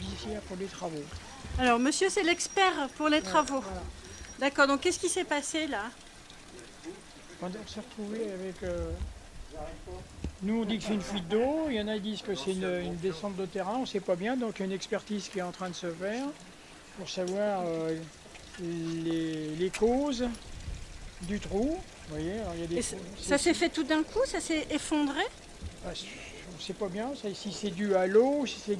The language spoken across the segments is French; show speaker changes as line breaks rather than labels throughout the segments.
judiciaire pour les travaux.
Alors, monsieur, c'est l'expert pour les travaux.
Voilà.
D'accord, donc qu'est-ce qui s'est passé là?
On s'est retrouvé avec... nous, on dit que c'est une fuite d'eau, il y en a qui disent que c'est une descente de terrain, on ne sait pas bien, donc il y a une expertise qui est en train de se faire pour savoir les causes du trou. Vous voyez, alors il y a des trous.
Ça s'est fait tout d'un coup? Ça s'est effondré?
On ne sait pas bien si c'est dû à l'eau, si c'est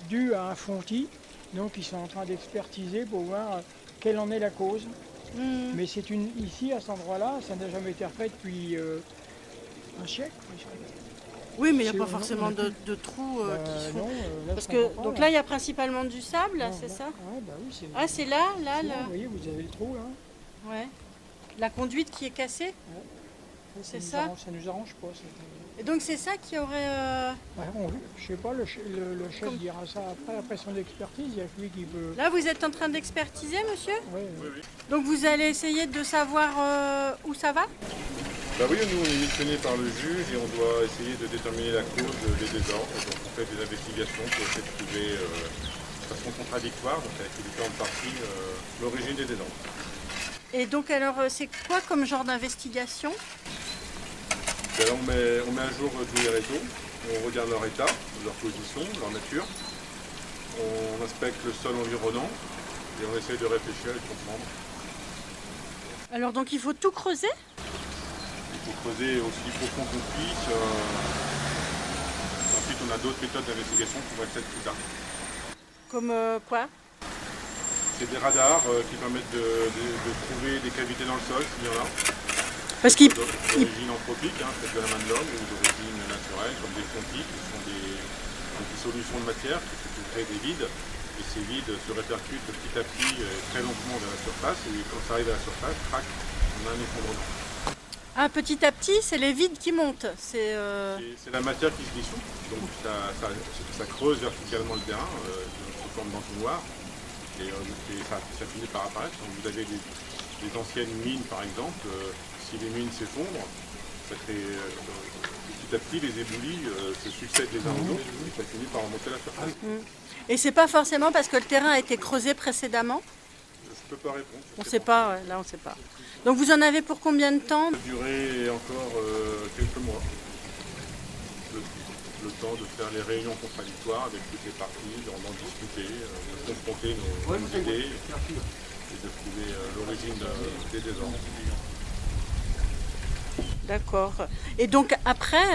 dû à un fontis. Donc ils sont en train d'expertiser pour voir quelle en est la cause. Mais c'est ici, à cet endroit-là, ça n'a jamais été refait depuis un siècle.
Oui, mais il n'y a pas forcément de trous qui se font.
Non, là,
Parce
je
que,
comprends
donc
pas,
là, il y a principalement du sable,
Non,
c'est
là.
ça?
Ouais, bah oui,
Ah, c'est là,
Vous
là.
voyez, vous avez le trou là.
Ouais. La conduite qui est cassée? C'est ça?
Ça nous arrange pas.
Et donc c'est ça qui aurait...
Ouais, je sais pas, le chef dira ça après son expertise, il y a que lui qui peut...
Là, vous êtes en train d'expertiser, monsieur?
Ouais,
Donc vous allez essayer de savoir où ça va?
Bah oui, nous on est missionnés par le juge et on doit essayer de déterminer la cause des désordres. Donc on fait des investigations pour essayer de trouver de façon contradictoire, donc avec les différentes parties, l'origine des désordres.
Et donc alors, c'est quoi comme genre d'investigation?
Et là, on met à jour tous les réseaux, on regarde leur état, leur position, leur nature, on inspecte le sol environnant et on essaye de réfléchir et de comprendre.
Alors donc il faut tout creuser?
Il faut creuser aussi profond qu'on puisse. Ensuite, on a d'autres méthodes d'investigation qui vont être faites plus tard.
Comme quoi?
C'est des radars qui permettent de trouver des cavités dans le sol, s'il y en a.
Parce qu'il...
D'origine anthropique, peut-être de la main de l'homme, ou d'origine naturelle, comme des fontis, qui sont des solutions de matière qui créent des vides. Et ces vides se répercutent petit à petit, très lentement vers la surface. Et quand ça arrive à la surface, crac, on a un effondrement.
Ah, petit à petit, c'est les vides qui montent. C'est
la matière qui se dissout. Donc ça creuse verticalement le terrain, sous forme d'entonnoir. Et ça finit par apparaître. Donc vous avez des anciennes mines, par exemple. Si les mines s'effondrent, ça crée petit à petit les éboulis se succèdent les uns aux autres et ça finit par remonter à la surface.
Et c'est pas forcément parce que le terrain a été creusé précédemment?
Je peux pas répondre.
On sait pas, ouais, là on sait pas. Donc vous en avez pour combien de temps?
Ça peut durer encore quelques mois. Le temps de faire les réunions contradictoires avec toutes les parties, d'en discuter, de confronter nos idées et de trouver l'origine des désordres.
D'accord. Et donc après,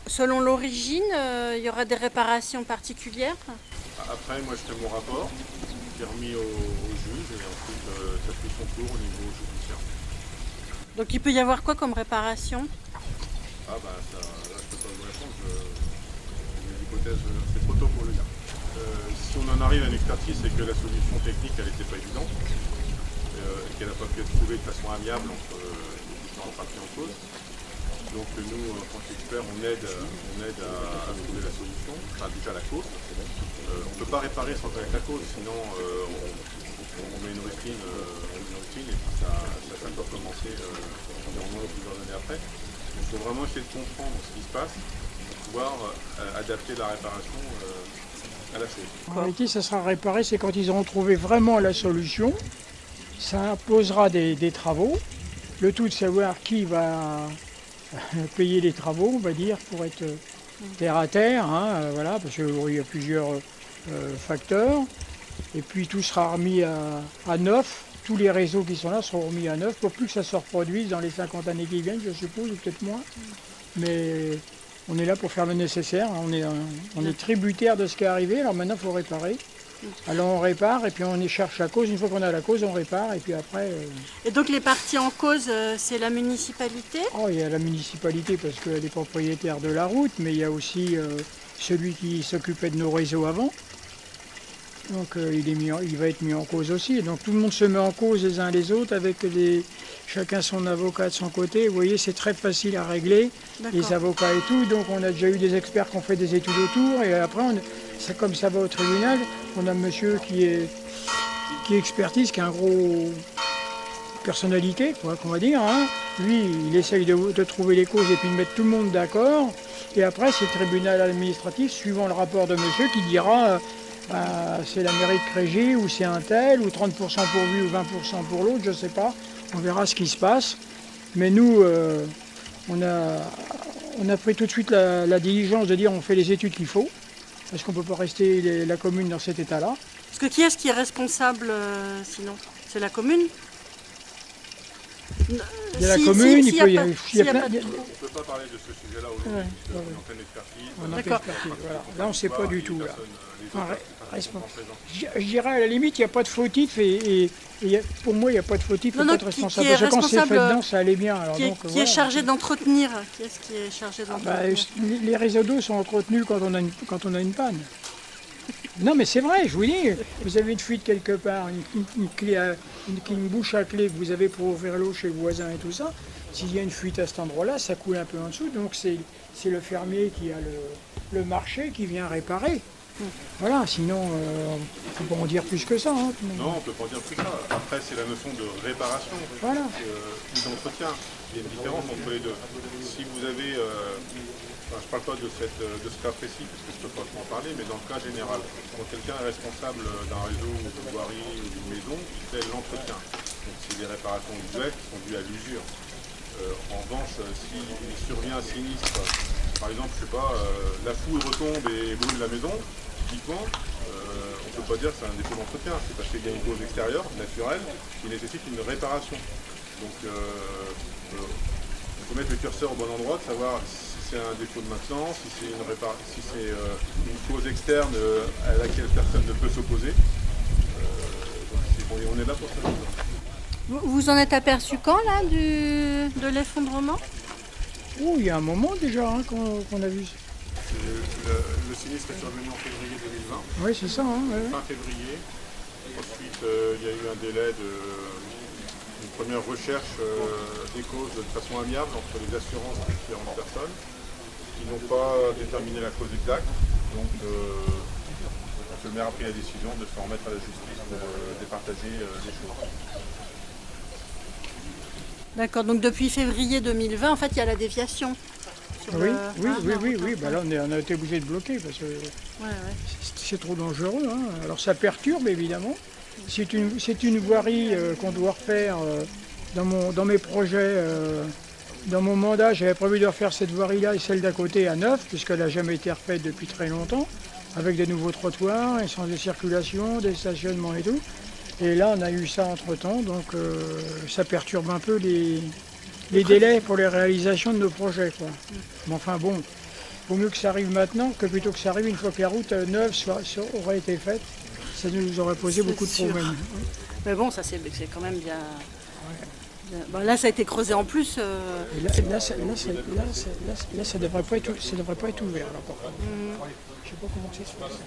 selon l'origine, il y aura des réparations particulières?
Après, moi je fais mon rapport qui est remis au juge et ensuite ça suit son cours au niveau judiciaire.
Donc il peut y avoir quoi comme réparation?
Ah bah ça, là je peux pas vous répondre, les hypothèses, c'est trop tôt pour le dire. Si on en arrive à une expertise, c'est que la solution technique elle n'était pas évidente et qu'elle n'a pas pu être trouvée de façon amiable entre en partie en cause. Donc nous, en tant qu'experts, on aide à trouver la solution, enfin déjà la cause. On ne peut pas réparer sans connaître la cause, sinon on met une routine et puis ça peut recommencer environ plusieurs années après. Il faut vraiment essayer de comprendre ce qui se passe pour pouvoir adapter la réparation à la chose.
En réalité, ça sera réparé, c'est quand ils auront trouvé vraiment la solution. Ça imposera des travaux. Le tout de savoir qui va payer les travaux, on va dire, pour être terre à terre, voilà, parce qu'il y a plusieurs facteurs. Et puis tout sera remis à neuf. Tous les réseaux qui sont là seront remis à neuf pour plus que ça se reproduise dans les 50 années qui viennent, je suppose, ou peut-être moins. Mais on est là pour faire le nécessaire. On est tributaire de ce qui est arrivé, alors maintenant il faut réparer. Alors on répare et puis on y cherche la cause. Une fois qu'on a la cause, on répare et puis après...
Et donc les parties en cause, c'est la municipalité?
Oh, il y a la municipalité parce qu'elle est propriétaire de la route, mais il y a aussi celui qui s'occupait de nos réseaux avant. Donc il va être mis en cause aussi. Donc tout le monde se met en cause les uns les autres avec chacun son avocat de son côté. Vous voyez, c'est très facile à régler, les avocats et tout. Donc on a déjà eu des experts qui ont fait des études autour et après, comme ça va au tribunal, on a un monsieur qui expertise, qui a personnalité, quoi, qu'on va dire. Hein. Lui, il essaye de trouver les causes et puis de mettre tout le monde d'accord. Et après, c'est le tribunal administratif, suivant le rapport de monsieur, qui dira c'est la mairie de Crégé, ou c'est un tel, ou 30% pour lui, ou 20% pour l'autre, je ne sais pas. On verra ce qui se passe. Mais nous, on a pris tout de suite la diligence de dire on fait les études qu'il faut, parce qu'on ne peut pas rester la commune dans cet état-là.
Parce que qui est-ce qui est responsable sinon? C'est la commune?
Il y a la commune, il peut y avoir...
s'il y a pas de
On ne peut pas parler de ce sujet-là aujourd'hui,
Ouais,
parce
ouais.
qu'on est en pleine expertise.
On a fait
D'accord.
expertise, voilà. Là, on ne sait pas du tout. Là.
Les autres
Je dirais à la limite, il n'y a pas de fautif et pour moi, il n'y a pas de fautif, il
Non,
n'y a
non,
pas de
qui
responsable.
est
Parce que quand c'est fait
responsable,
dedans, ça allait bien. Alors,
qui est,
donc,
qui est
voilà.
chargé d'entretenir? Qui est-ce qui est chargé
Bah,
d'entretenir?
les réseaux d'eau sont entretenus quand on a une panne. Non, mais c'est vrai, je vous dis, vous avez une fuite quelque part, une bouche à clé que vous avez pour ouvrir l'eau chez le voisin et tout ça. S'il y a une fuite à cet endroit-là, ça coule un peu en dessous, donc c'est le fermier qui a le marché qui vient réparer. Voilà, sinon, on ne peut pas en dire plus que ça. Hein.
Non, on ne peut pas en dire plus que ça. Après, c'est la notion de réparation
Voilà.
ou d'entretien. Il y a une différence entre les deux. Si vous avez, je ne parle pas de ce cas précis, parce que je ne peux pas trop en parler, mais dans le cas général, quand quelqu'un est responsable d'un réseau ou d'une voirie ou d'une maison, il fait l'entretien. Donc c'est des réparations usuelles qui sont dues à l'usure. En revanche, s'il survient un sinistre, par exemple, je sais pas, la foudre retombe et brûle la maison, typiquement, on ne peut pas dire que c'est un défaut d'entretien, c'est parce qu'il y a une cause extérieure, naturelle, qui nécessite une réparation. Donc il faut mettre le curseur au bon endroit, de savoir si c'est un défaut de maintenance, si c'est une cause externe à laquelle personne ne peut s'opposer. Donc on est là pour ça.
Vous vous en êtes aperçu quand, là, de l'effondrement?
Oh, il y a un moment déjà hein, qu'on a vu.
Le sinistre est survenu en février 2020.
Oui, c'est ça. Hein, ouais.
Fin février. Ensuite, il y a eu un délai une première recherche des causes de façon amiable entre les assurances des différentes personnes qui n'ont pas déterminé la cause exacte. Donc, le maire a pris la décision de se remettre à la justice pour départager les choses.
D'accord, donc depuis février 2020, en fait, il y a la déviation. Sur
Oui,
le-
oui. Bah là, on a été obligé de bloquer parce que
Ouais.
c'est trop dangereux. Hein. Alors ça perturbe évidemment. C'est une voirie qu'on doit refaire dans mes projets. Dans mon mandat, j'avais prévu de refaire cette voirie-là et celle d'à côté à neuf, puisqu'elle n'a jamais été refaite depuis très longtemps, avec des nouveaux trottoirs, essence de circulation, des stationnements et tout. Et là, on a eu ça entre-temps, donc ça perturbe un peu les délais pour les réalisations de nos projets, quoi. Mais enfin bon, il vaut mieux que ça arrive maintenant que plutôt que ça arrive une fois que la route neuve aurait été faite. Ça nous aurait posé
C'est
beaucoup de
sûr.
problèmes.
Mais bon, ça c'est quand même bien. Bon, là, ça a été creusé en plus.
Et là, ça devrait pas être ouvert. Là, par contre. Je sais pas comment ça se passe.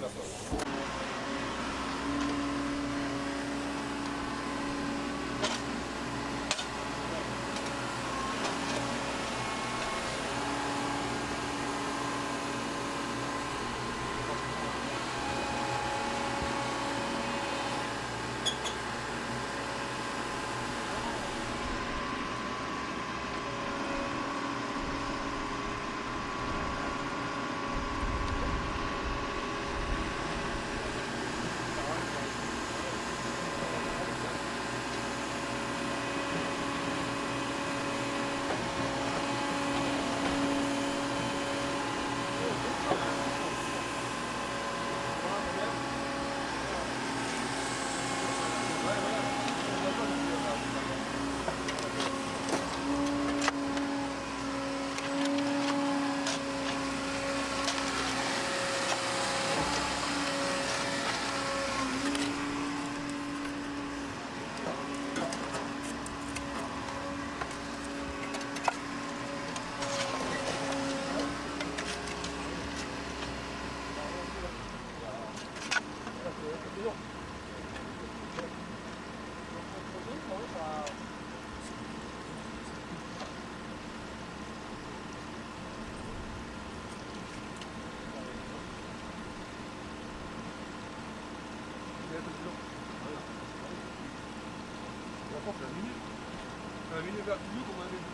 une ouverture comme on avait vu